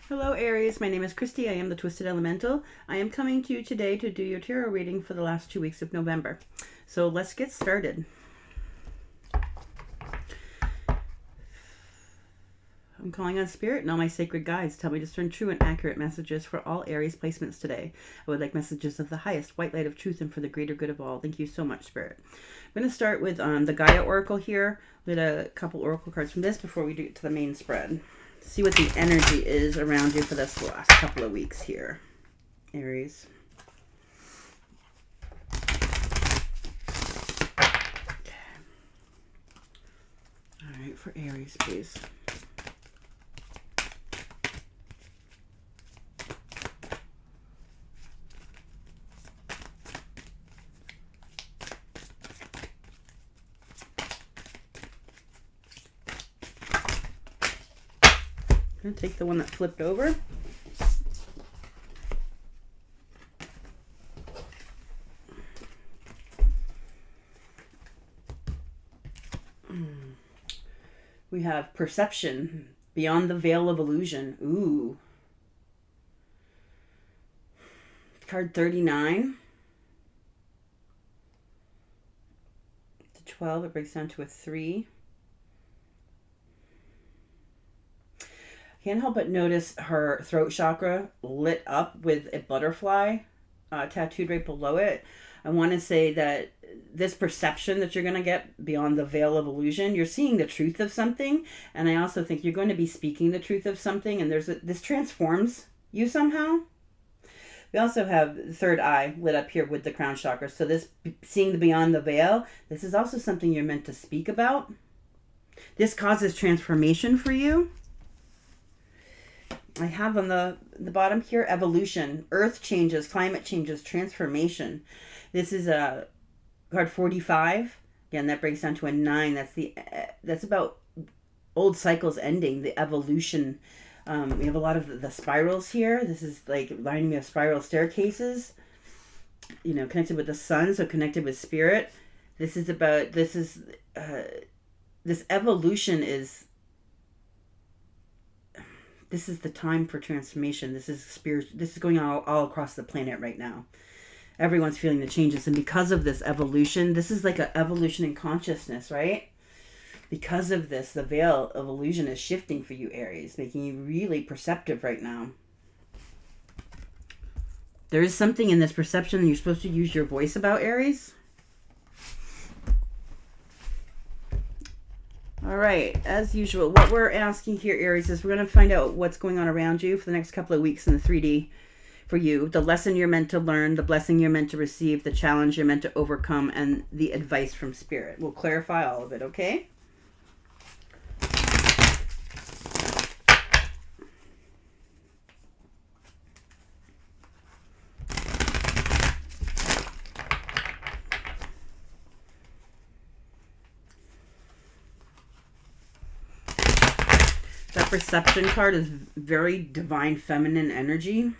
Hello Aries, my name is Kristi. I am the Twisted Elemental. I am coming to you today to do your tarot reading for the last 2 weeks of November. So let's get started. I'm calling on Spirit and all my sacred guides. Tell me to discern true and accurate messages for all Aries placements today. I would like messages of the highest white light of truth and for the greater good of all. Thank you so much, Spirit. I'm going to start with the Gaia Oracle here. We had a couple Oracle cards from this before we get to the main spread. See what the energy is around you for this last couple of weeks here, Aries. Okay. All right, for Aries, please. I'm going to take the one that flipped over. We have perception beyond the veil of illusion. Ooh. Card 39. To 12, it breaks down to a 3. Can't help but notice her throat chakra lit up with a butterfly tattooed right below it. I want to say that this perception that you're going to get beyond the veil of illusion, you're seeing the truth of something. And I also think you're going to be speaking the truth of something. And this transforms you somehow. We also have the third eye lit up here with the crown chakra. So this seeing the beyond the veil, this is also something you're meant to speak about. This causes transformation for you. I have on the bottom here, evolution, earth changes, climate changes, transformation. This is a card 45. Again, that breaks down to a 9. That's about old cycles ending, the evolution. We have a lot of the spirals here. This is like reminding me of spiral staircases, connected with the sun, so connected with spirit. This evolution is... This is the time for transformation. This is spirit. This is going on all across the planet right now. Everyone's feeling the changes. And because of this evolution, this is like an evolution in consciousness, right? Because of this, the veil of illusion is shifting for you, Aries, making you really perceptive right now. There is something in this perception that you're supposed to use your voice about, Aries. All right, as usual, what we're asking here, Aries, is we're going to find out what's going on around you for the next couple of weeks in the 3D for you. The lesson you're meant to learn, the blessing you're meant to receive, the challenge you're meant to overcome, and the advice from Spirit. We'll clarify all of it, okay? That perception card is very divine feminine energy.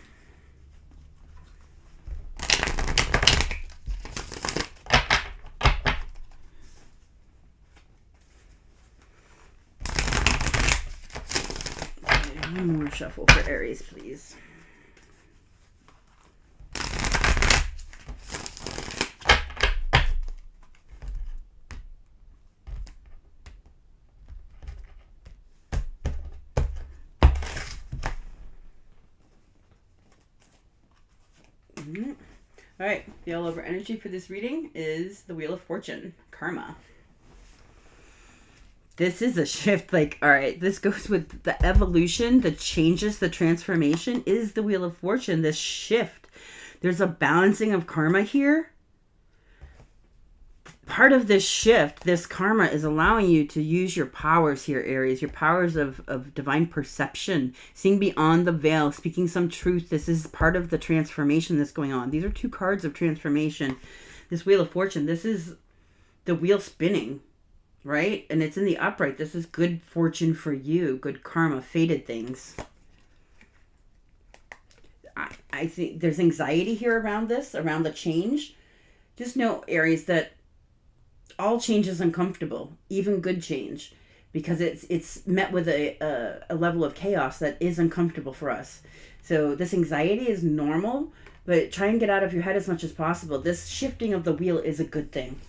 Okay, one more shuffle for Aries, please. All right, the all over energy for this reading is the Wheel of Fortune, Karma. This is a shift, all right, this goes with the evolution, the changes, the transformation is the Wheel of Fortune, this shift. There's a balancing of karma here. Part of this shift, this karma, is allowing you to use your powers here, Aries, your powers of divine perception, seeing beyond the veil, speaking some truth. This is part of the transformation that's going on. These are 2 cards of transformation. This Wheel of Fortune, this is the wheel spinning, right? And it's in the upright. This is good fortune for you, good karma, fated things. I think there's anxiety here around this, around the change. Just know, Aries, that all change is uncomfortable, even good change. because it's met with a level of chaos that is uncomfortable for us. So this anxiety is normal, but try and get out of your head as much as possible. This shifting of the wheel is a good thing.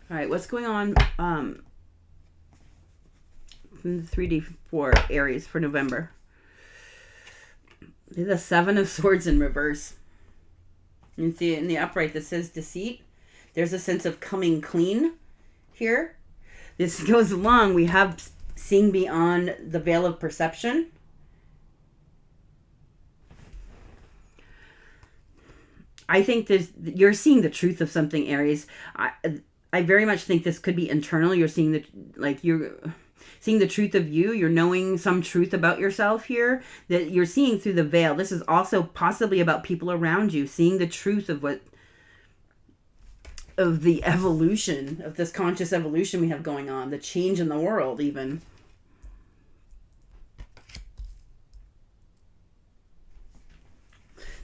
All right, what's going on in the 3D for Aries for November? There's a 7 of Swords in reverse. You see in the upright that says deceit. There's a sense of coming clean here. This goes along. We have seeing beyond the veil of perception. I think you're seeing the truth of something, Aries. I very much think this could be internal. You're seeing you're seeing the truth of you. You're knowing some truth about yourself here that you're seeing through the veil. This is also possibly about people around you, seeing the truth of the evolution, of this conscious evolution we have going on, the change in the world even.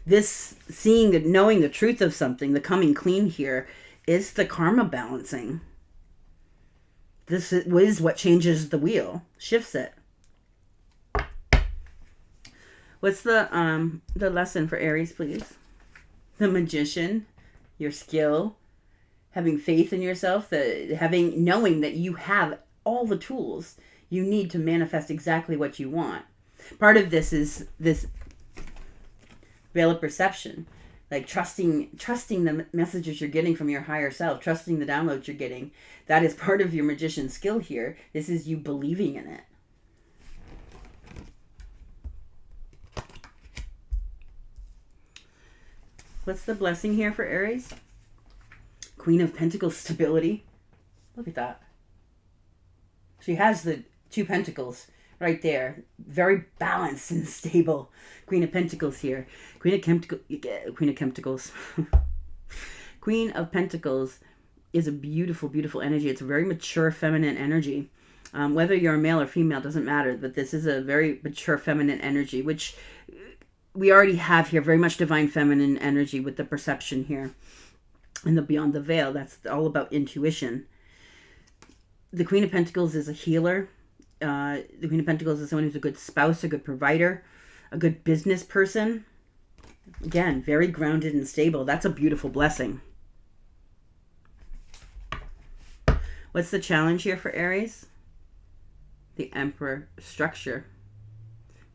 This knowing the truth of something, the coming clean here, is the karma balancing. This is what changes the wheel, shifts it. What's the lesson for Aries, please? The Magician, your skill, having faith in yourself, knowing that you have all the tools you need to manifest exactly what you want. Part of this is this veil of perception, like trusting the messages you're getting from your higher self, trusting the downloads you're getting. That is part of your magician skill here. This is you believing in it. What's the blessing here for Aries? Queen of Pentacles, stability. Look at that. She has the 2 Pentacles right there. Very balanced and stable. Queen of Pentacles here. Queen of Pentacles. Queen of Pentacles is a beautiful, beautiful energy. It's a very mature, feminine energy. Whether you're a male or female doesn't matter, but this is a very mature, feminine energy, which we already have here. Very much divine feminine energy with the perception here. And the beyond the veil, that's all about intuition. The Queen of Pentacles is a healer. The Queen of Pentacles is someone who's a good spouse, a good provider, a good business person. Again, very grounded and stable. That's a beautiful blessing. What's the challenge here for Aries? The Emperor, structure.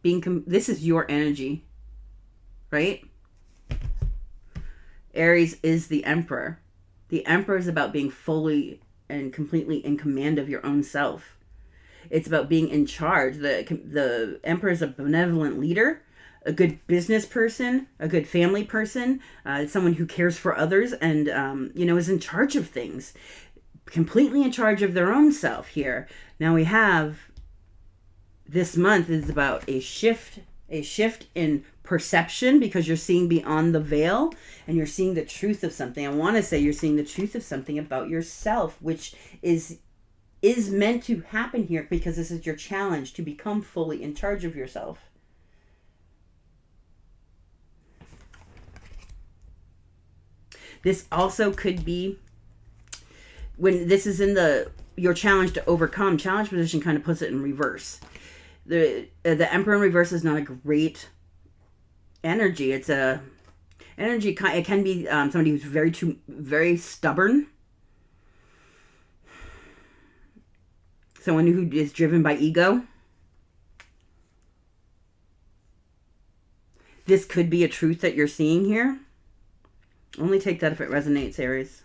This is your energy, right? Aries is the Emperor. The Emperor is about being fully and completely in command of your own self. It's about being in charge. The Emperor is a benevolent leader, a good business person, a good family person, someone who cares for others and, is in charge of things. Completely in charge of their own self here. Now we have, this month is about a shift in perception, because you're seeing beyond the veil and you're seeing the truth of something. I want to say you're seeing the truth of something about yourself, which is meant to happen here because this is your challenge to become fully in charge of yourself. This also could be when this is in your challenge to overcome. Challenge position kind of puts it in reverse. The Emperor in reverse is not a great energy. It's a energy. It can be somebody who's very stubborn. Someone who is driven by ego. This could be a truth that you're seeing here. Only take that if it resonates, Aries.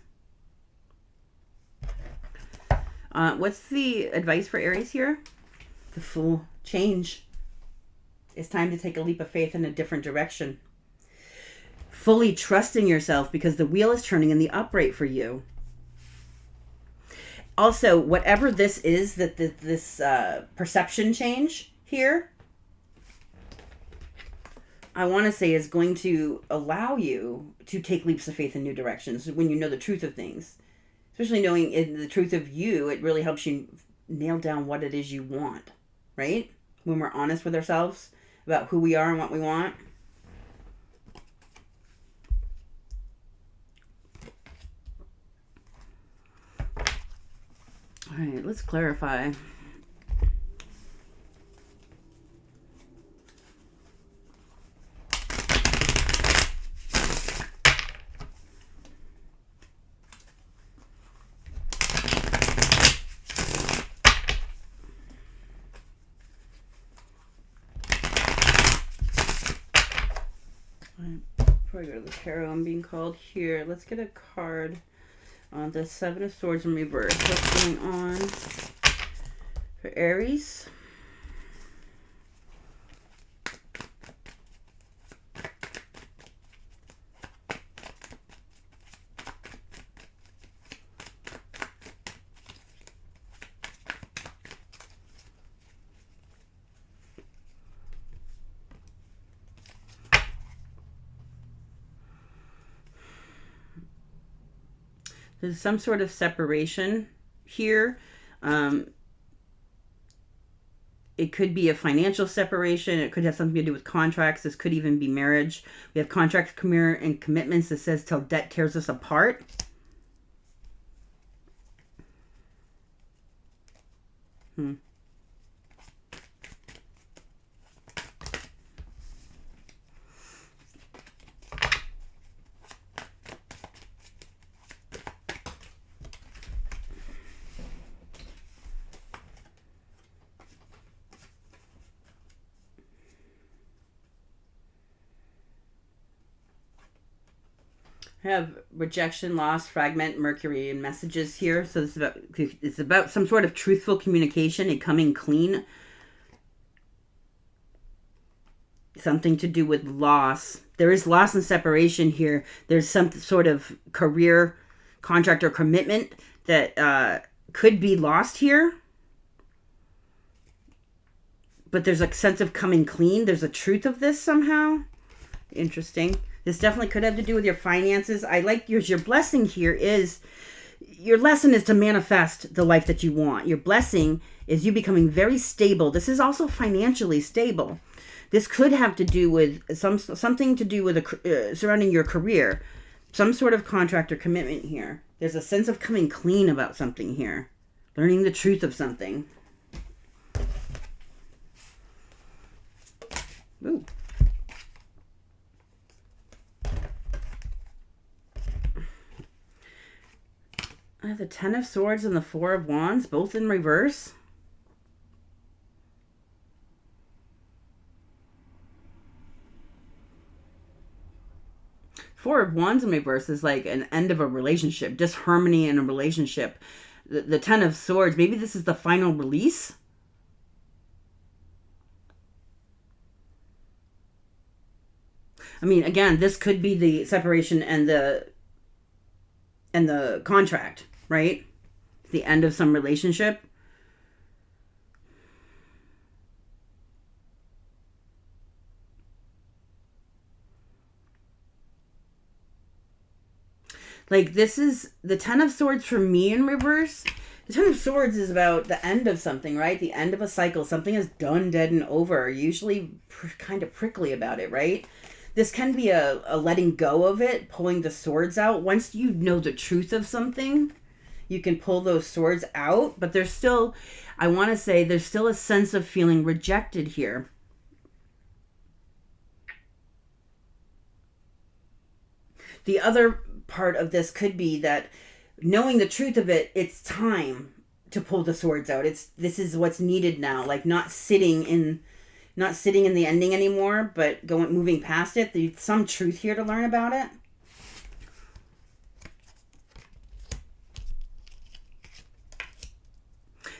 What's the advice for Aries here? The full change. It's time to take a leap of faith in a different direction. Fully trusting yourself because the wheel is turning in the upright for you. Also, whatever this is, this perception change here, I want to say is going to allow you to take leaps of faith in new directions when you know the truth of things. Especially knowing the truth of you, it really helps you nail down what it is you want, right? When we're honest with ourselves about who we are and what we want. All right, let's clarify. Before I go to the tarot, I'm being called here. Let's get a card on the Seven of Swords in reverse. What's going on for Aries? There's some sort of separation here. It could be a financial separation. It could have something to do with contracts. This could even be marriage. We have contracts, and commitments that says till debt tears us apart. I have rejection, loss, fragment, Mercury, and messages here. So it's about some sort of truthful communication and coming clean. Something to do with loss. There is loss and separation here. There's some sort of career, contract, or commitment that could be lost here. But there's a sense of coming clean. There's a truth of this somehow. Interesting. This definitely could have to do with your finances. I like your blessing here is, your lesson is to manifest the life that you want. Your blessing is you becoming very stable. This is also financially stable. This could have to do with something to do with surrounding your career. Some sort of contract or commitment here. There's a sense of coming clean about something here. Learning the truth of something. Ooh. I have the Ten of Swords and the Four of Wands, both in reverse. Four of Wands in reverse is like an end of a relationship, disharmony in a relationship. The Ten of Swords, maybe this is the final release. I mean, again, this could be the separation and the contract, right? The end of some relationship. Like, this is the Ten of Swords for me in reverse. The Ten of Swords is about the end of something, right? The end of a cycle. Something is done, dead, and over. Usually kind of prickly about it, right? This can be a letting go of it, pulling the swords out. Once you know the truth of something, you can pull those swords out. But there's still, I want to say, there's still a sense of feeling rejected here. The other part of this could be that knowing the truth of it, it's time to pull the swords out. This is what's needed now. Like not sitting in the ending anymore, but moving past it. There's some truth here to learn about it.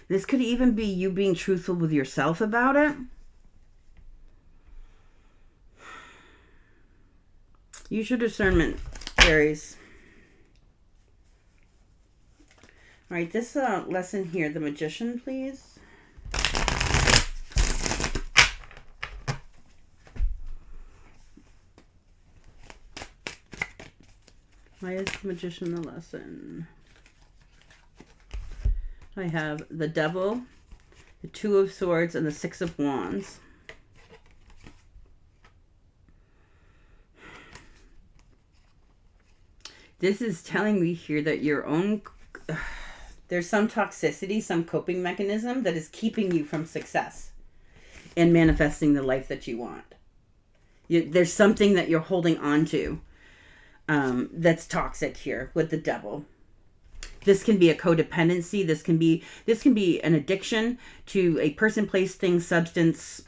This could even be you being truthful with yourself about it. Use your discernment, Aries. All right, this lesson here, the Magician, please. Why is the Magician the lesson? I have the Devil, the Two of Swords, and the Six of Wands. This is telling me here that your own... There's some toxicity, some coping mechanism that is keeping you from success and manifesting the life that you want. There's something that you're holding on to that's toxic here with the devil. This can be a codependency. This can be an addiction to a person, place, thing, substance,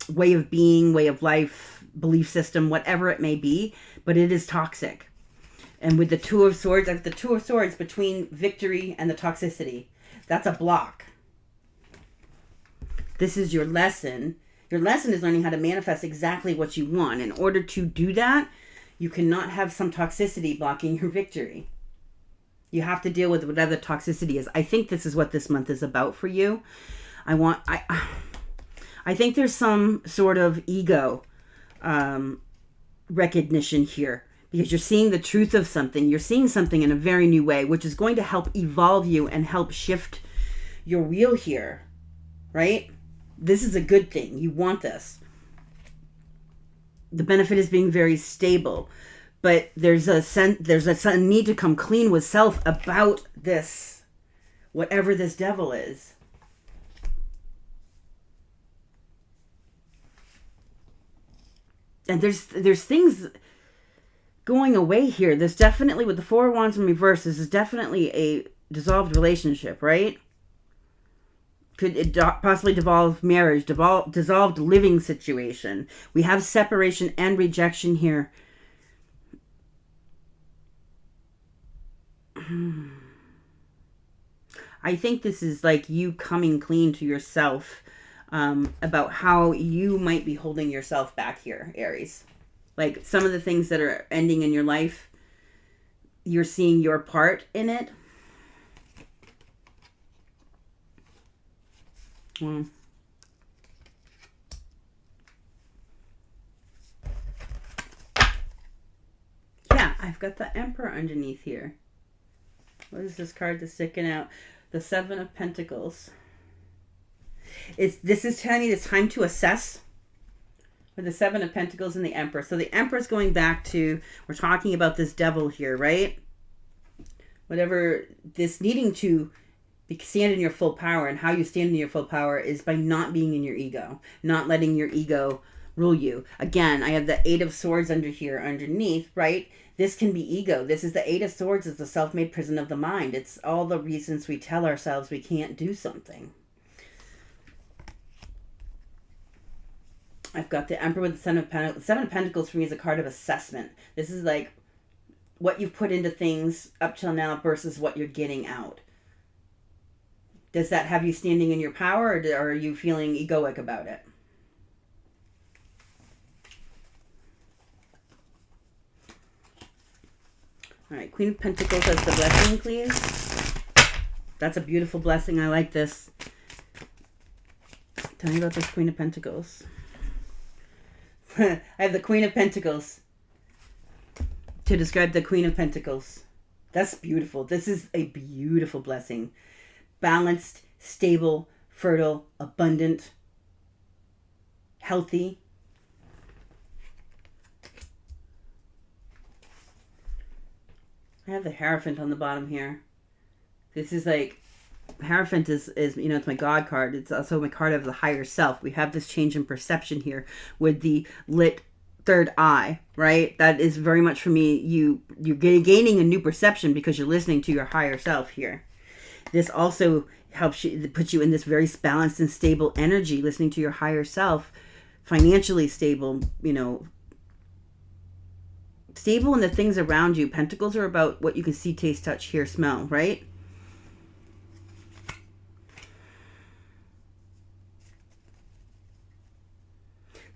way of being, way of life, belief system, whatever it may be, but it is toxic. And with the Two of Swords, the Two of Swords between victory and the toxicity, that's a block. This is your lesson. Your lesson is learning how to manifest exactly what you want. In order to do that, you cannot have some toxicity blocking your victory. You have to deal with whatever the toxicity is. I think this is what this month is about for you. I think there's some sort of ego recognition here, because you're seeing the truth of something. You're seeing something in a very new way, which is going to help evolve you and help shift your wheel here, right? This is a good thing. You want this. The benefit is being very stable. But there's a need to come clean with self about this, whatever this devil is. And there's things going away here. There's definitely, with the Four of Wands in reverse, this is definitely a dissolved relationship, right? Could it possibly dissolve marriage, dissolved living situation. We have separation and rejection here. I think this is like you coming clean to yourself about how you might be holding yourself back here, Aries. Like some of the things that are ending in your life, you're seeing your part in it. Well, yeah, I've got the Emperor underneath here. What is this card that's sticking out? The Seven of Pentacles. This is telling me it's time to assess with the Seven of Pentacles and the Emperor. So the Emperor's going back to, we're talking about this devil here, right? Whatever, this needing to stand in your full power, and how you stand in your full power is by not being in your ego, not letting your ego rule you. Again, I have the Eight of Swords under here underneath, right? This can be ego. This is the Eight of Swords. It's the self-made prison of the mind. It's all the reasons we tell ourselves we can't do something. I've got the Emperor with the Seven of Pentacles. The Seven of Pentacles for me is a card of assessment. This is like what you've put into things up till now versus what you're getting out. Does that have you standing in your power, or are you feeling egoic about it? All right, Queen of Pentacles as the blessing, please. That's a beautiful blessing. I like this. Tell me about this Queen of Pentacles. I have the Queen of Pentacles to describe the Queen of Pentacles. That's beautiful. This is a beautiful blessing. Balanced, stable, fertile, abundant, healthy. I have the Hierophant on the bottom here. This is like, Hierophant is it's my God card. It's also my card of the higher self. We have this change in perception here with the lit third eye, right? That is very much for me. You're gaining a new perception because you're listening to your higher self here. This also helps you, put you in this very balanced and stable energy, listening to your higher self, financially stable, stable in the things around you. Pentacles are about what you can see, taste, touch, hear, smell, right?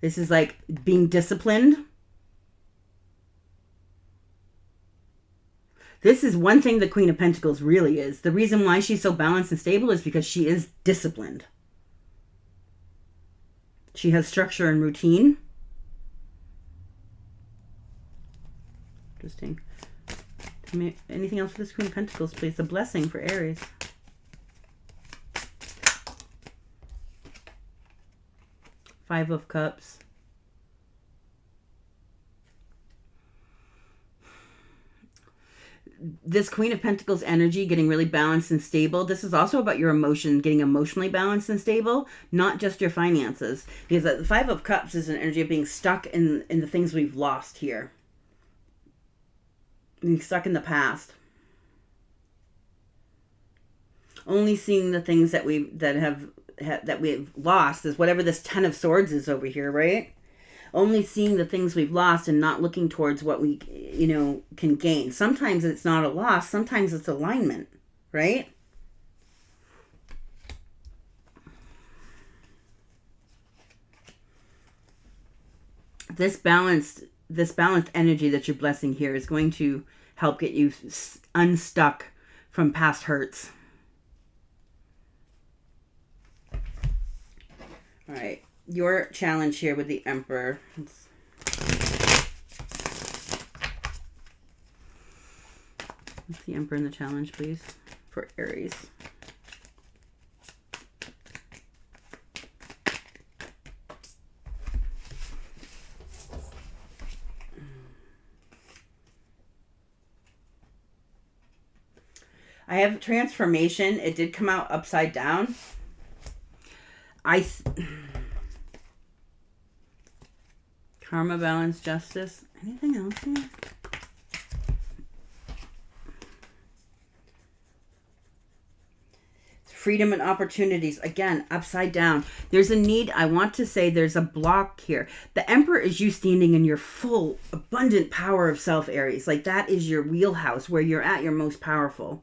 This is like being disciplined. This is one thing the Queen of Pentacles really is. The reason why she's so balanced and stable is because she is disciplined. She has structure and routine. Interesting. Tell me anything else for this Queen of Pentacles, please. A blessing for Aries. Five of Cups. this Queen of Pentacles energy, getting really balanced and stable, this is also about your emotion, getting emotionally balanced and stable, not just your finances. Because the Five of Cups is an energy of being stuck in the things we've lost here. Being stuck in the past. Only seeing the things that we've lost is whatever this Ten of Swords is over here, right? Only seeing the things we've lost and not looking towards what we, can gain. Sometimes it's not a loss. Sometimes it's alignment, right? This balanced energy that you're blessing here is going to help get you unstuck from past hurts. All right. Your challenge here with the Emperor. What's the Emperor in the challenge, please, for Aries? I have transformation. It did come out upside down. Karma, balance, justice. Anything else here? Freedom and opportunities. Again, upside down. There's a need. I want to say there's a block here. The Emperor is you standing in your full, abundant power of self, Aries. Like that is your wheelhouse where you're at your most powerful.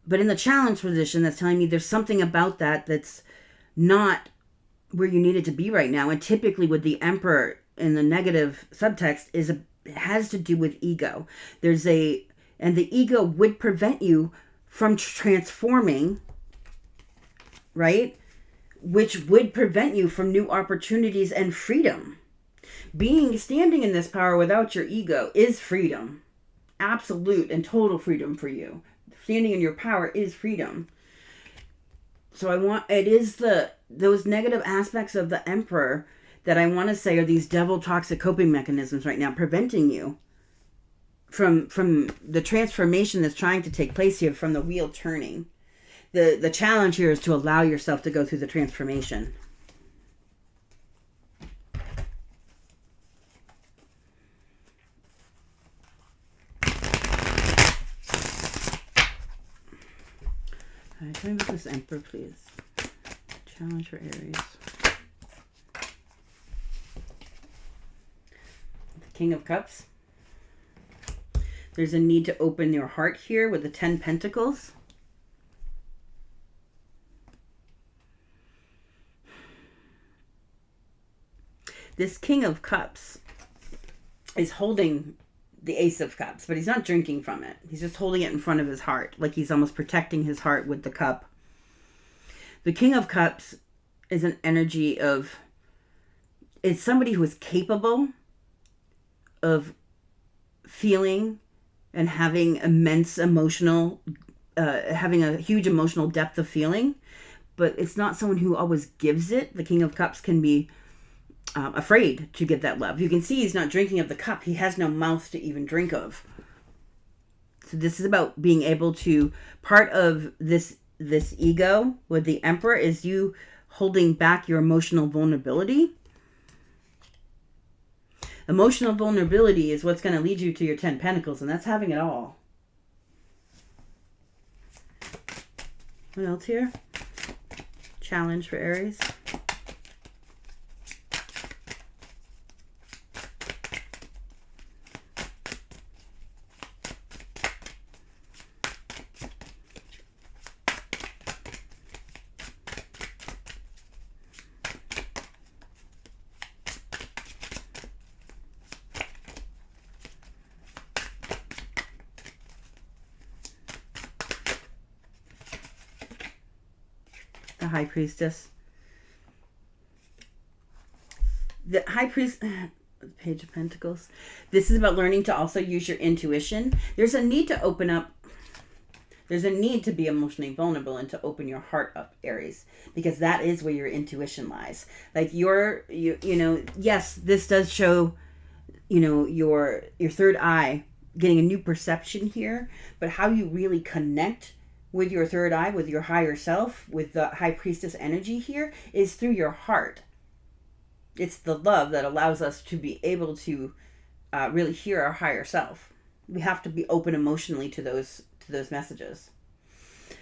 But in the challenge position, that's telling me there's something about that that's not where you need it to be right now. And typically with the Emperor in the negative subtext has to do with ego. And the ego would prevent you from transforming, right? Which would prevent you from new opportunities and freedom. Standing in this power without your ego is freedom. Absolute and total freedom for you. Standing in your power is freedom. So those negative aspects of the Emperor that I want to say are these devil toxic coping mechanisms right now, preventing you from the transformation that's trying to take place here, from the wheel turning. The challenge here is to allow yourself to go through the transformation. All right, tell me about this Emperor, please. Challenge for Aries. The King of Cups. There's a need to open your heart here with the 10 Pentacles. This King of Cups is holding the Ace of Cups, but he's not drinking from it. He's just holding it in front of his heart, like he's almost protecting his heart with the cup. The King of Cups is an energy of, it's somebody who is capable of feeling and having immense emotional, having a huge emotional depth of feeling, but it's not someone who always gives it. The King of Cups can be afraid to give that love. You can see he's not drinking of the cup. He has no mouth to even drink of. So this is about being able to, part of this ego with the Emperor is you holding back your emotional vulnerability. Emotional vulnerability is what's going to lead you to your 10 Pentacles, and that's having it all. What else here? Challenge for Aries. The High Priestess. The High Priest, Page of Pentacles. This is about learning to also use your intuition. There's a need to open up. There's a need to be emotionally vulnerable and to open your heart up, Aries, because that is where your intuition lies. Like yes, this does show, your third eye getting a new perception here, but how you really connect with your third eye, with your higher self, with the high priestess energy here, is through your heart. It's the love that allows us to be able to really hear our higher self. We have to be open emotionally to those messages.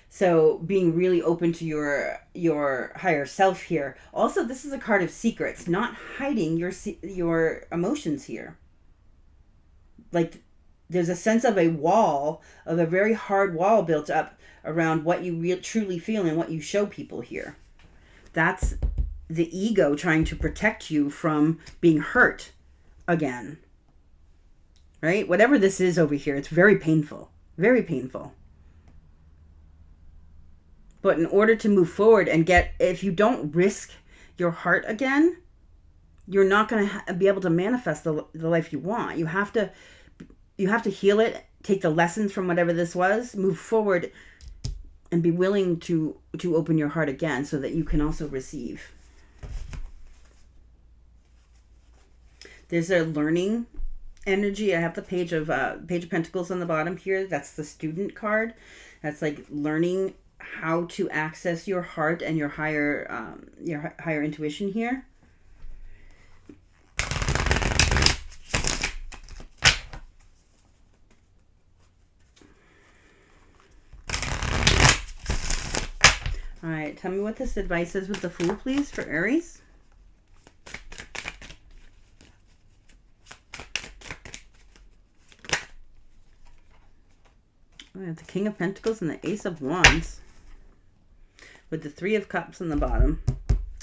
So being really open to your higher self here. Also, this is a card of secrets, not hiding your emotions here. Like, there's a sense of a wall, of a very hard wall built up around what you truly feel and what you show people here. That's the ego trying to protect you from being hurt again. Right? Whatever this is over here, it's very painful. Very painful. But in order to move forward and if you don't risk your heart again, you're not going to be able to manifest the life you want. You have to heal it, take the lessons from whatever this was, move forward, and be willing to open your heart again so that you can also receive. There's a learning energy. I have the Page of Pentacles on the bottom here. That's the student card. That's like learning how to access your heart and your higher intuition here. All right, tell me what this advice is with the Fool, please, for Aries. We have the King of Pentacles and the Ace of Wands with the Three of Cups on the bottom.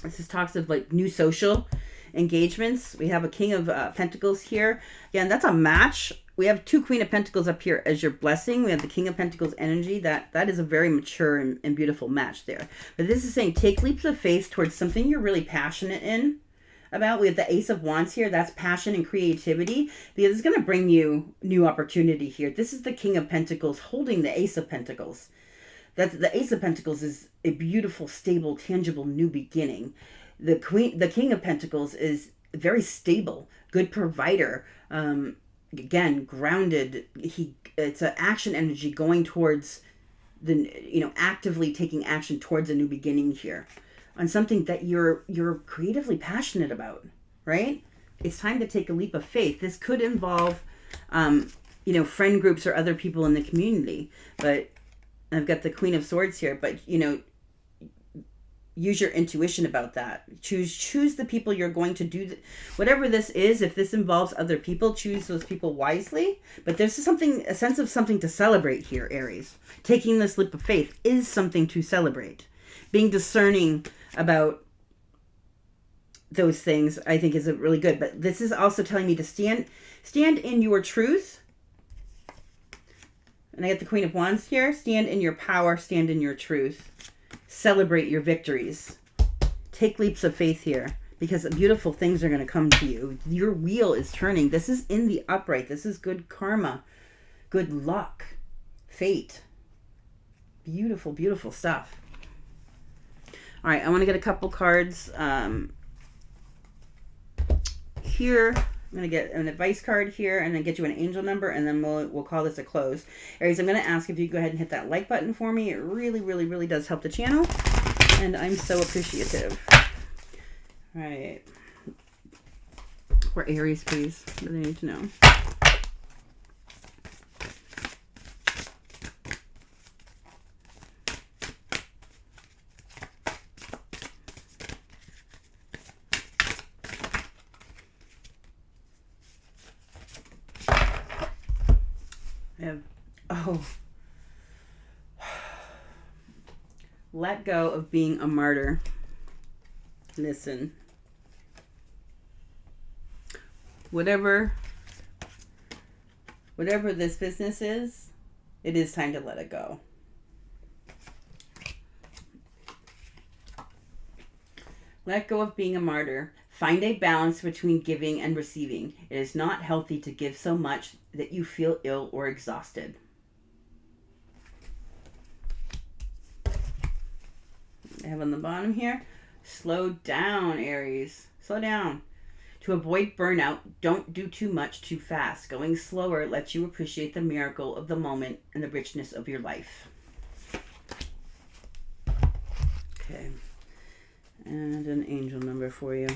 This is talks of like new social engagements. We have a King of Pentacles here. Again, that's a match. We have two Queen of Pentacles up here as your blessing. We have the King of Pentacles energy. That is a very mature and beautiful match there. But this is saying take leaps of faith towards something you're really passionate about. We have the Ace of Wands here. That's passion and creativity, because it's going to bring you new opportunity here. This is the King of Pentacles holding the Ace of Pentacles. The Ace of Pentacles is a beautiful, stable, tangible new beginning. The King of Pentacles is very stable, good provider. Again, grounded. It's an action energy going towards actively taking action towards a new beginning here on something that you're creatively passionate about, right? It's time to take a leap of faith. This could involve, friend groups or other people in the community, but I've got the Queen of Swords here, but, use your intuition about that. Choose the people you're going to do. Whatever this is, if this involves other people, choose those people wisely. But there's a sense of something to celebrate here, Aries. Taking this leap of faith is something to celebrate. Being discerning about those things, I think, is really good. But this is also telling me to stand in your truth. And I get the Queen of Wands here. Stand in your power. Stand in your truth. Celebrate your victories. Take leaps of faith here, because beautiful things are going to come to you. Your wheel is turning. This is in the upright. This is good karma, good luck, fate. Beautiful, beautiful stuff. All right, I want to get a couple cards here. I'm going to get an advice card here and then get you an angel number, and then we'll call this a close. Aries, I'm going to ask if you go ahead and hit that like button for me. It really, really, really does help the channel, and I'm so appreciative. All right. For Aries, please. What do they need to know? Let go of being a martyr. Listen. Whatever this business is, it is time to let it go. Let go of being a martyr. Find a balance between giving and receiving. It is not healthy to give so much that you feel ill or exhausted. I have on the bottom here, slow down, Aries. Slow down. To avoid burnout, don't do too much too fast. Going slower lets you appreciate the miracle of the moment and the richness of your life. Okay. And an angel number for you.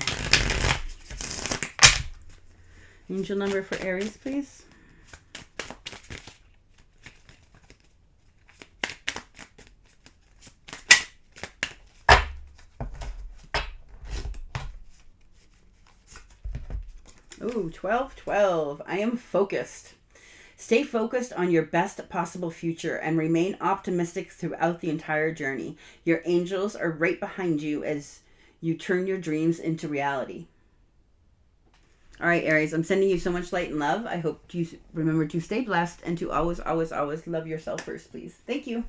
Angel number for Aries, please. Ooh, 12, 12. I am focused. Stay focused on your best possible future and remain optimistic throughout the entire journey. Your angels are right behind you as you turn your dreams into reality. All right, Aries, I'm sending you so much light and love. I hope you remember to stay blessed and to always, always, always love yourself first, please. Thank you.